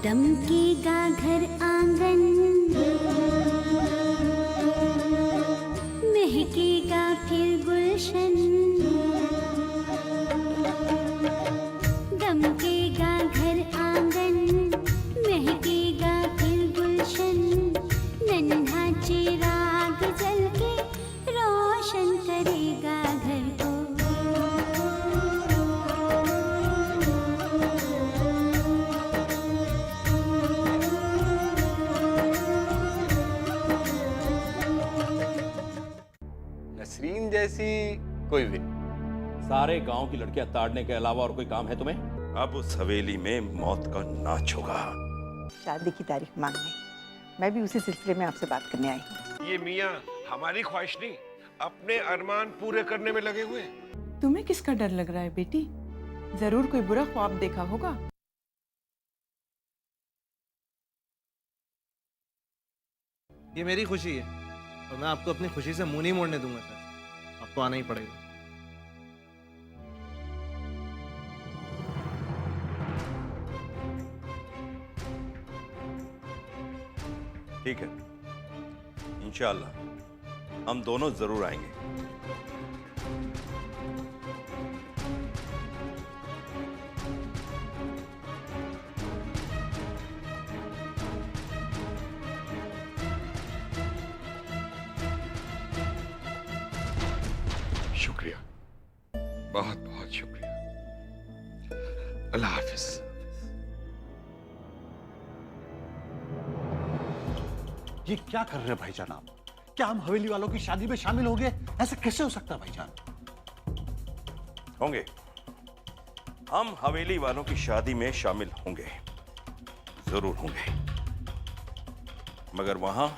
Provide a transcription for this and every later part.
दमकेगा घर आंगन, महकेगा फिर गुलशन, दमकेगा घर आंगन, महकेगा फिर गुलशन, नन्हा चिराग जल के रोशन करेगा घर को। नसरीन जैसी कोई भी। सारे गांव की लड़कियां ताड़ने के अलावा और कोई काम है तुम्हें? अब उस हवेली में मौत का नाच होगा। शादी की तारीख मांगने मैं भी उसी सिलसिले में आपसे बात करने आई हूँ। ये मियाँ हमारी ख्वाहिश नहीं, अपने अरमान पूरे करने में लगे हुए। तुम्हें किसका डर लग रहा है बेटी? जरूर कोई बुरा ख्वाब देखा होगा। ये मेरी खुशी है और मैं आपको अपनी खुशी से मुंह नहीं मोड़ने दूंगा सर। आपको आना ही पड़ेगा। ठीक है, इंशाअल्लाह हम दोनों जरूर आएंगे। शुक्रिया, बहुत बहुत शुक्रिया। अल्लाह हाफिज। ये क्या कर रहे हैं भाईजान आप? क्या हम हवेली वालों की शादी में शामिल हो गए? ऐसा कैसे हो सकता है भाईजान? होंगे, हम हवेली वालों की शादी में शामिल होंगे, जरूर होंगे, मगर वहां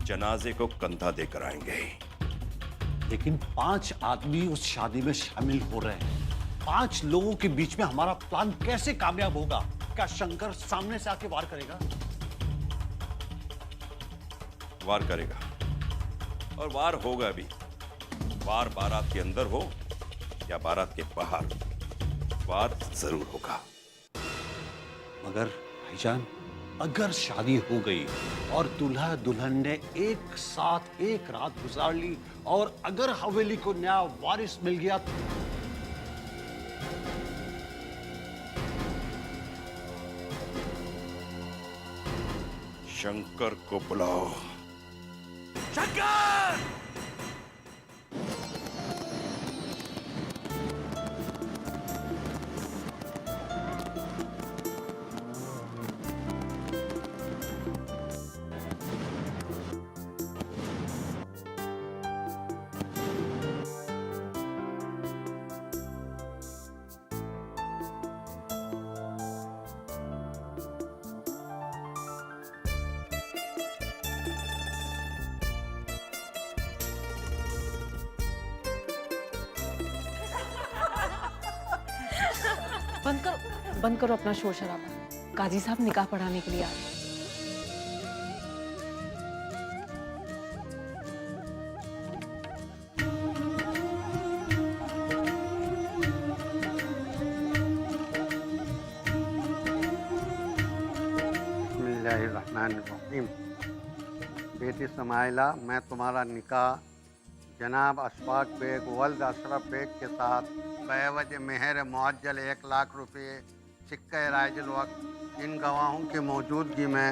जनाजे को कंधा देकर आएंगे। लेकिन 5 आदमी उस शादी में शामिल हो रहे हैं। 5 लोगों के बीच में हमारा प्लान कैसे कामयाब होगा? क्या शंकर सामने से आके वार करेगा? वार करेगा, और वार होगा भी। वार बारात के अंदर हो या बारात के बाहर, वार जरूर होगा। मगर भाईजान, अगर शादी हो गई और दूल्हा दुल्हन ने एक साथ एक रात गुजार ली और अगर हवेली को नया वारिस मिल गया तो शंकर को बुलाओ। बंद करो अपना शोर शराबा। काजी साहब निकाह पढ़ाने के लिए आ रहे हैं। बिस्मिल्लाहिर्रहमानिर्रहीम। बेटी समाइला, मैं तुम्हारा निकाह जनाब अशफाक बेग वल्द अशरफ बेग के साथ बेवज मेहर मुअज्जल 1 लाख रुपये सिक्के राइजुल वक्त इन गवाहों की मौजूदगी में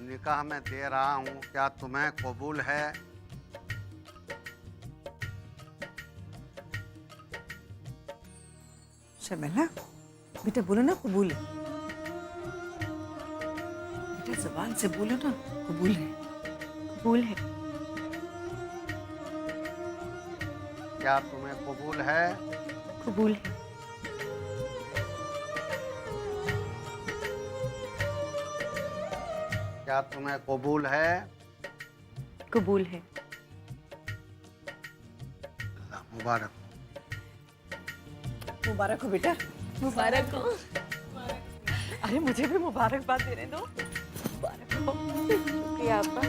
निकाह में दे रहा हूँ। क्या तुम्हें कबूल है? शर्मिला, बेटा बोलो ना कबूल है। बेटा जबान से बोलो ना कबूल है। कबूल है। क्या तुम्हें कबूल है? कबूल है। क्या तुम्हें कबूल है? कबूल है। अल्लाह मुबारक। मुबारक हो बेटा, मुबारक हो। अरे मुझे भी मुबारकबाद देने दो। मुबारक हो। शुक्रिया आपका।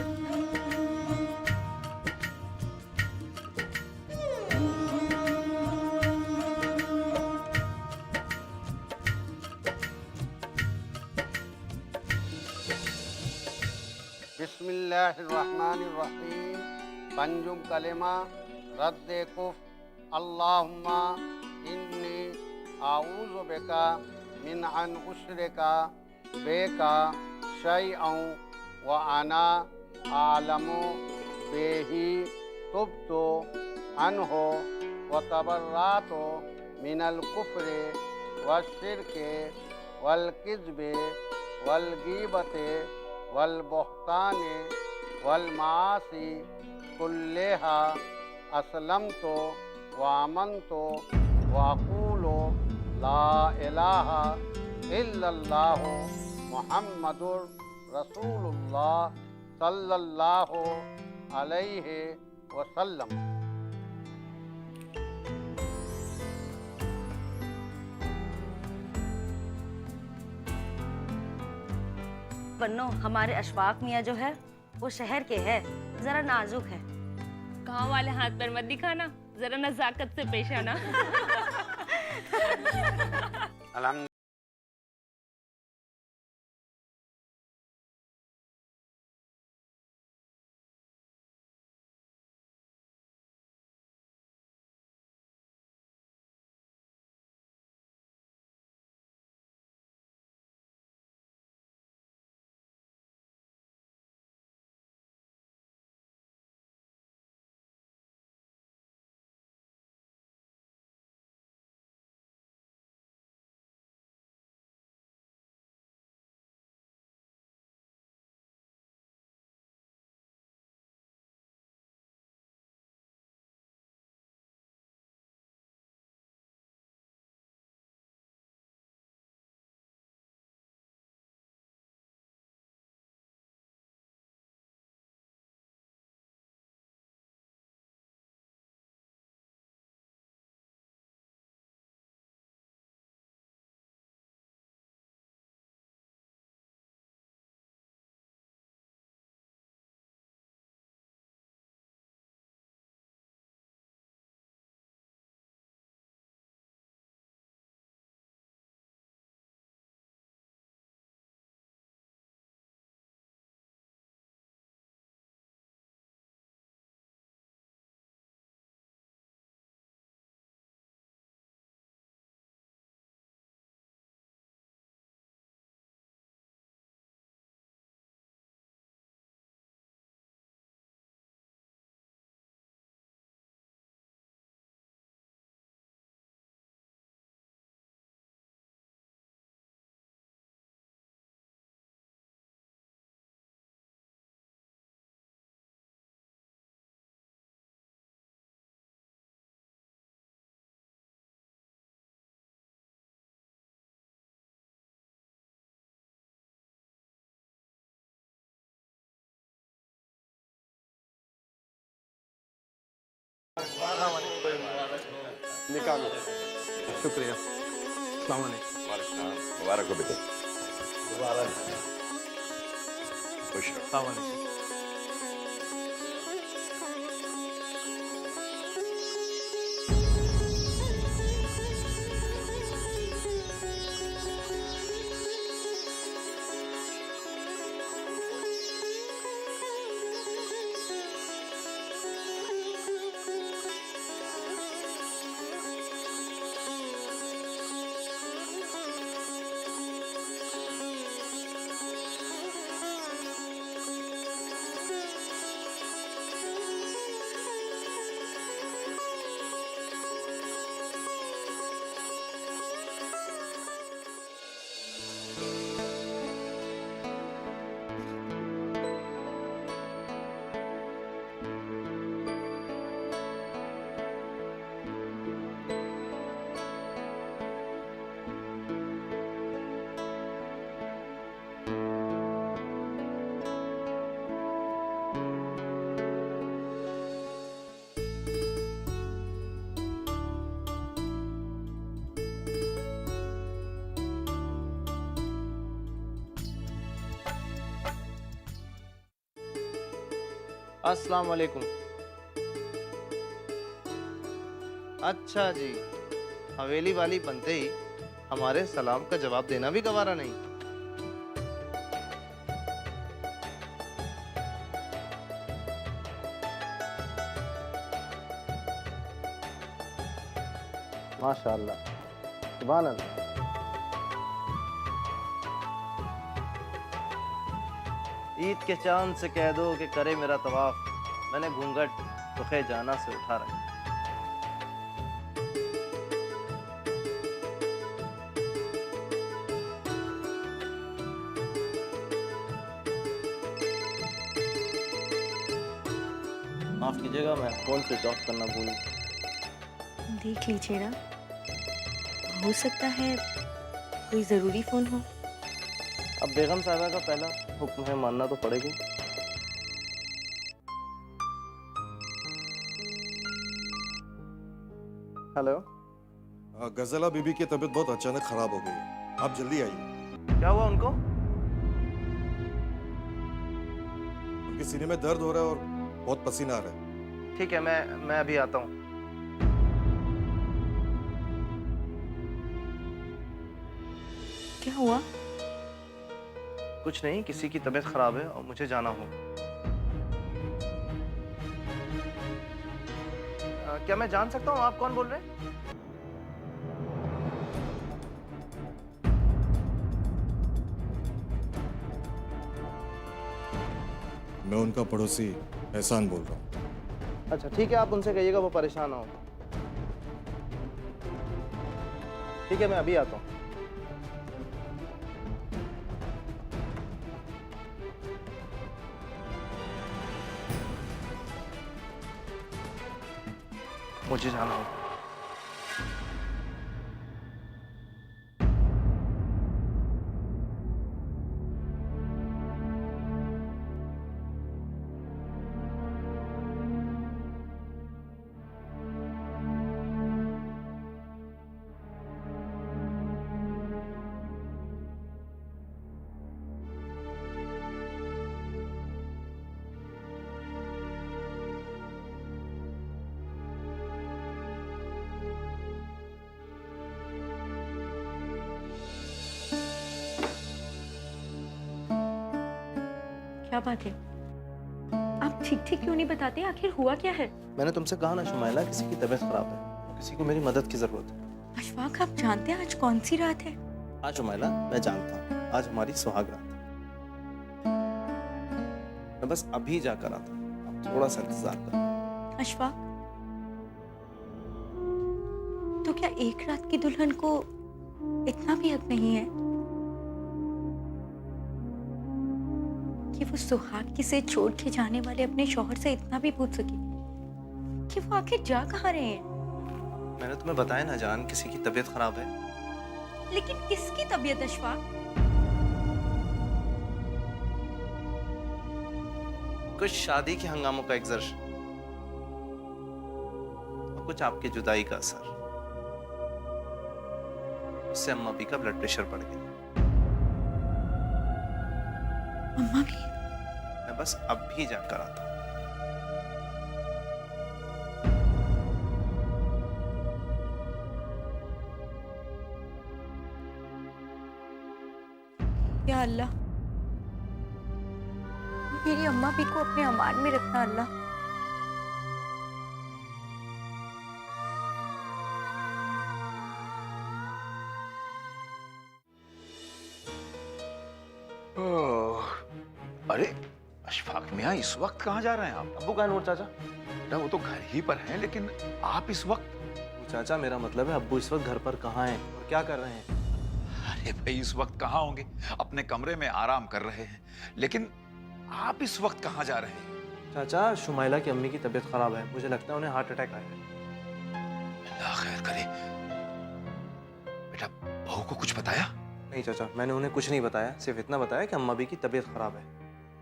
बिस्मिल्लाहिर्रहमानिर्रहीम। पंजुम कलेमा रद्द कुफ अल्लाहुम्मा इन्नी आऊज़ु बिका मिन अन उश्रिका बेका शैअन व अना आलमु बेही तुब्तु अनहु व तबर्रातु मिनल कुफ्रि व शिरके वल किज़्बे वल गीबते वल बुहताने वल मासी कुल्लेहा असलमतु व आमनतु व अक़ूलु ला इलाहा इल्लल्लाहु मुहम्मदुर रसूलुल्लाह सल्लल्लाहु अलैहि वसल्लम। बन्नो, हमारे अशफाक मियाँ जो है वो शहर के है, जरा नाजुक है। गांव वाले हाथ पर मत दिखाना, जरा नजाकत से पेश आना। निकालो। शुक्रिया। अस्सलाम वालेकुम। मुबारक हो बेटे। खुश रहो। अस्सलाम वालेकुम। अस्सलाम वालेकुम। अच्छा जी, हवेली वाली बनते ही हमारे सलाम का जवाब देना भी गवारा नहीं। माशाल्लाह, सुभान अल्लाह। ईद के चांद से कह दो कि करे मेरा तवाफ, मैंने घूंघट रुखे जाना से उठा रखा। माफ कीजिएगा, मैं फोन स्विच ऑफ करना भूल गया। देख लीजिए ना, हो सकता है कोई ज़रूरी फ़ोन हो। अब बेगम साहबा का पहला हुक्म है, मानना तो पड़ेगा। हेलो, गजला बीबी की तबीयत बहुत अचानक खराब हो गई है, आप जल्दी आइए। क्या हुआ उनको? उनके सीने में दर्द हो रहा है और बहुत पसीना आ रहा है। ठीक है, मैं अभी आता हूँ। क्या हुआ? कुछ नहीं, किसी की तबीयत खराब है और मुझे जाना हो। क्या मैं जान सकता हूँ आप कौन बोल रहे हैं? मैं उनका पड़ोसी एहसान बोल रहा हूँ। अच्छा ठीक है, आप उनसे कहिएगा वो परेशान ना हो। ठीक है, मैं अभी आता हूँ। मुझे जाना होगा। क्या बात है? आप ठीक ठीक क्यों नहीं बताते? आखिर हुआ क्या है? मैंने तुमसे कहा ना शुमाइला, किसी की तबीयत खराब है, किसी को मेरी मदद की जरूरत है। अशफाक, आप जानते हैं आज कौन सी रात है? हाँ शुमाइला, मैं जानता हूँ, आज हमारी सुहाग रात है। मैं बस अभी जाकर आता हूँ, आप थोड़ा सा इंतजार करो। अशफाक, तो क्या एक रात की दुल्हन को इतना भी हक नहीं है कि वो सुहाग से छोड़ के जाने वाले अपने शौहर से इतना भी पूछ सके कि वो आखिर जा कहाँ रहे हैं? मैंने तुम्हें बताया ना जान, किसी की तबीयत खराब है। लेकिन किसकी तबीयत अशफाक? कुछ शादी के हंगामों का एग्जर्शन और कुछ आपकी जुदाई का असर, उससे अम्मा भी का ब्लड प्रेशर बढ़ गया। अम्मा भी? मैं बस अब भी जाकर आता हूँ। या अल्लाह, मेरी अम्मा भी को अपने अमान में रखना अल्लाह। अरे अशफाक मियाँ, इस वक्त कहाँ जा रहे हैं आप? अब्बू कहाँ नूर चाचा? बेटा वो तो घर ही पर हैं, लेकिन आप इस वक्त? चाचा मेरा मतलब है अब्बू इस वक्त घर पर कहाँ हैं और क्या कर रहे हैं? अरे भाई, इस वक्त कहाँ होंगे, अपने कमरे में आराम कर रहे हैं। लेकिन आप इस वक्त कहाँ जा रहे हैं? चाचा, शुमाइला की अम्मी की तबीयत खराब है, मुझे लगता है उन्हें हार्ट अटैक आया है। अल्लाह खैर करे। बेटा बहू को कुछ बताया? नहीं चाचा, मैंने उन्हें कुछ नहीं बताया, सिर्फ इतना बताया कि अम्मा भी की तबीयत खराब है।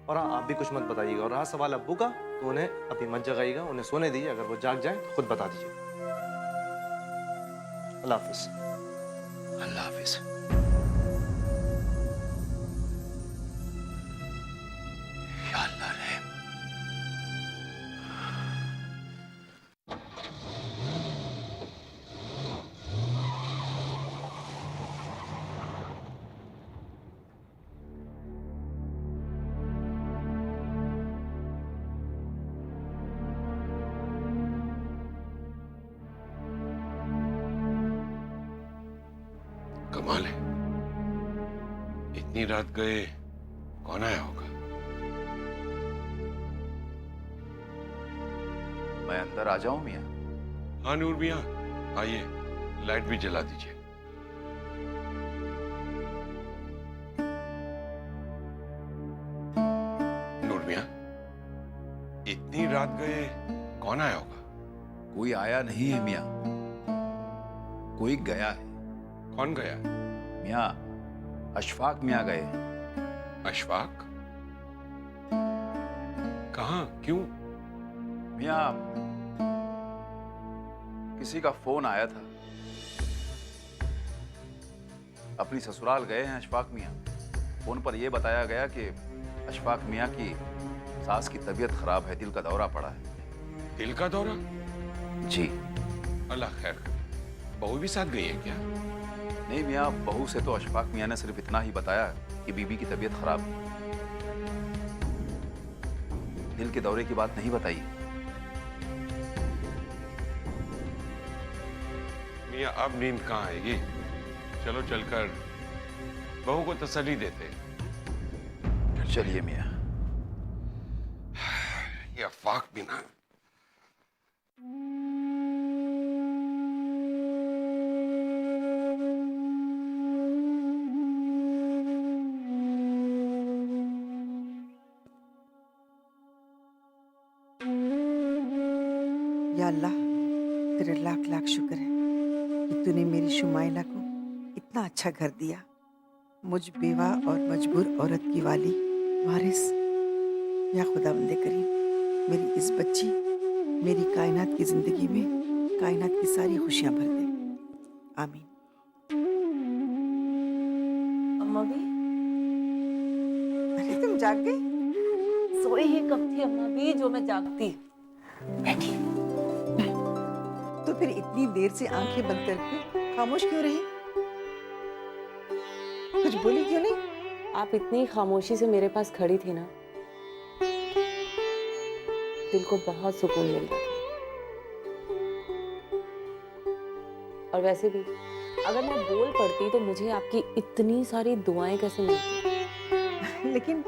और हाँ, आप भी कुछ मत बताइएगा। और रहा सवाल अब्बू का, तो उन्हें अभी मत जगाइएगा, उन्हें सोने दीजिए। अगर वो जाग जाए तो खुद बता दीजिए। अल्लाह हाफिज। अल्लाह हाफिज। या अल्लाह रहम। कमाल है, इतनी रात गए कौन आया होगा? मैं अंदर आ जाऊं मियाँ? हाँ नूर मियाँ, आइए, लाइट भी जला दीजिए। नूर मियाँ, इतनी रात गए कौन आया होगा? कोई आया नहीं है मियाँ, कोई गया है। कौन गया? मियाँ, अशफाक मियाँ गए। अशफाक? कहाँ, क्यों? मियाँ, किसी का फोन आया था। अपनी ससुराल गए हैं अशफाक मियाँ। फोन पर यह बताया गया कि अशफाक मियाँ की सास की तबीयत खराब है, दिल का दौरा पड़ा है। दिल का दौरा? जी। अल्लाह खैर करे। बहू भी साथ गई है क्या? नहीं मियाँ, बहू से तो अशफाक मियाँ ने सिर्फ इतना ही बताया कि बीबी की तबीयत खराब है। दिल के दौरे की बात नहीं बताई। मियाँ, अब नींद कहाँ आएगी? चलो चलकर बहू को तसल्ली देते। चलिए मियाँ। ये अफवाक भी ना। या अल्लाह, तेरे लाख लाख शुक्र है कि तूने मेरी शुमाइला को इतना अच्छा घर दिया। मुझ बेवा और मजबूर औरत की वाली वारिस। या खुदावंदे करीम, मेरी इस बच्ची, मेरी कायनात की जिंदगी में कायनात की सारी खुशियां भर दे। आमीन। अम्मा भी अरे तुम जाग गई? सोई ही कब थी अम्मा भी जो मैं जागती। बैठी। तो फिर इतनी देर से आंखें बंद करके खामोश क्यों रही? कुछ बोली क्यों नहीं? आप इतनी खामोशी से मेरे पास खड़ी थी ना, दिल को बहुत सुकून मिल रहा था। और वैसे भी अगर मैं बोल पड़ती तो मुझे आपकी इतनी सारी दुआएं कैसे मिलती? लेकिन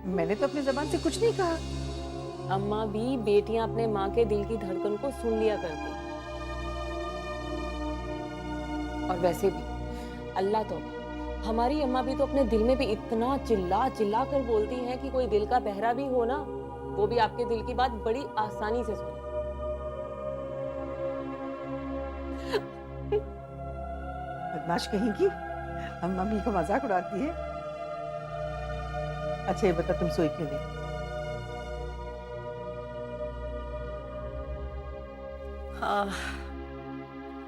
मैंने तो अपनी जबान से कुछ नहीं कहा। अम्मा भी, बेटियां अपने माँ के दिल की धड़कन को सुन लिया करती। और वैसे भी अल्लाह तो, हमारी अम्मा भी तो अपने दिल में भी इतना चिल्ला चिल्ला कर बोलती हैं कि कोई दिल का बहरा भी हो ना, वो भी आपके दिल की बात बड़ी आसानी से सुने। बदमाश कहेंगी, हम मम्मी को मजाक उड़ाती है। अच्छा ये बता, तुम सोई क्यों नहीं?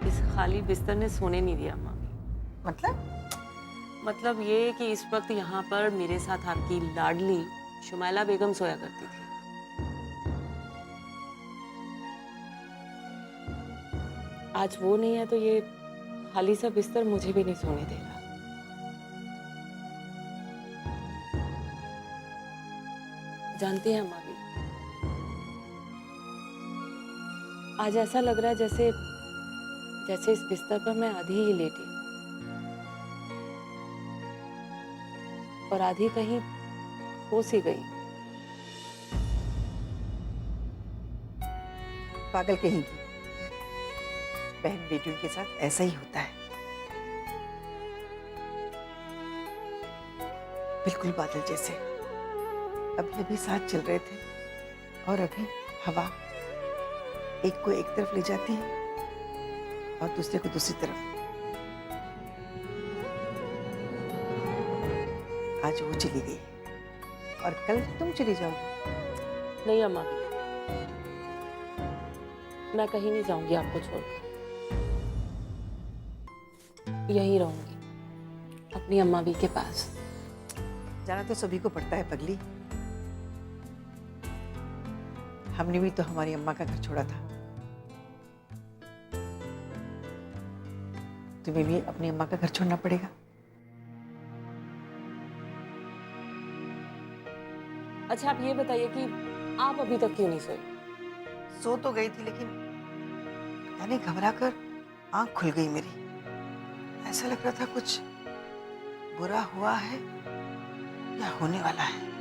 इस खाली बिस्तर ने सोने नहीं दिया अम्मा। मतलब ये कि इस वक्त यहाँ पर मेरे साथ आपकी लाडली शुमाइला बेगम सोया करती थी। आज वो नहीं है तो ये खाली सा बिस्तर मुझे भी नहीं सोने दे रहा। जानती हैं अम्मा भी, आज ऐसा लग रहा है जैसे इस बिस्तर पर मैं आधी ही लेटी और आधी कहीं खो सी गई। पागल कहेंगी, बहन बेटियों के साथ ऐसा ही होता है। बिल्कुल बादल जैसे, अभी साथ चल रहे थे और अभी हवा एक को एक तरफ ले जाती है और दूसरे को दूसरी तरफ। आज वो चली गई और कल तुम चली जाओगी। नहीं अम्मा, मैं कहीं नहीं जाऊंगी आपको छोड़कर। यहीं रहूंगी अपनी अम्मा भी के पास। जाना तो सभी को पड़ता है पगली। हमने भी तो हमारी अम्मा का घर छोड़ा था। तुम्हें भी अपनी अम्मा का घर छोड़ना पड़ेगा। अच्छा आप ये बताइए कि आप अभी तक क्यों नहीं सोए? सो तो गई थी लेकिन पता नहीं घबरा कर आंख खुल गई मेरी। ऐसा लग रहा था कुछ बुरा हुआ है या होने वाला है।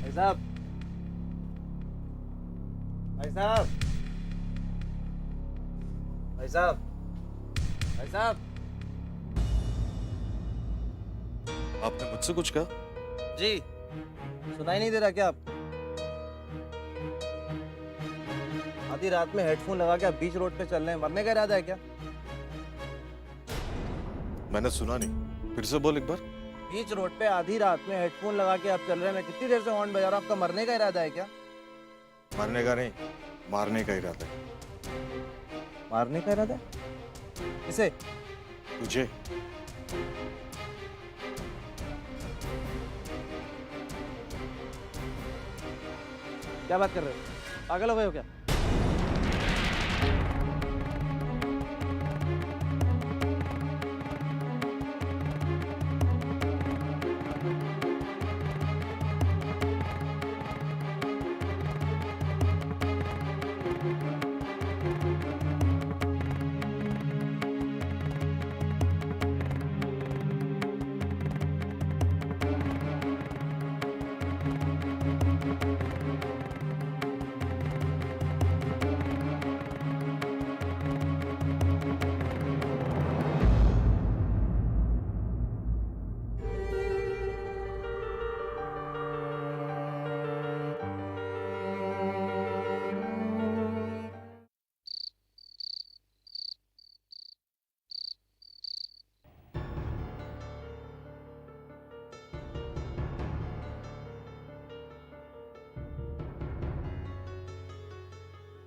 भाई साहब, भाई साहब, भाई साहब, भाई साहब, आपने मुझसे कुछ कहा? जी सुनाई नहीं दे रहा क्या आपको? आधी रात में हेडफोन लगा के आप बीच रोड पे चल रहे हैं, मरने का इरादा है क्या? मैंने सुना नहीं, फिर से बोल एक बार। बीच रोड पे आधी रात में हेडफोन लगा के आप चल रहे हैं, मैं कितनी देर से हॉर्न बजा रहा हूं, आपका मरने का इरादा है क्या? मरने का नहीं, मारने का इरादा है। मारने का इरादा है? किसे? तुझे। क्या बात कर रहे हो? पागल हो गए हो क्या?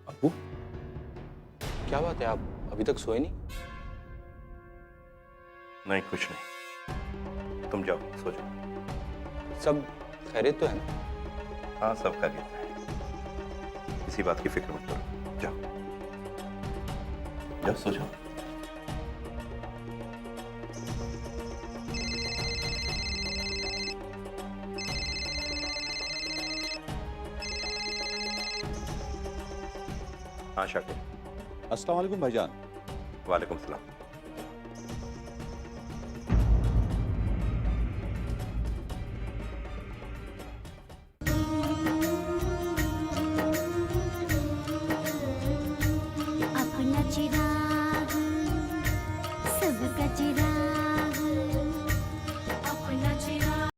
अब्बू, क्या बात है, आप अभी तक सोए नहीं? नहीं, कुछ नहीं। तुम जाओ, सो जाओ। सब खैरियत तो है ना? हाँ, सब खैरियत है। किसी बात की फिक्र मत करो। जाओ जाओ, सो जाओ। हाँ शाकिर। अस्सलाम वालेकुम भाईजान। वालेकुम सलाम।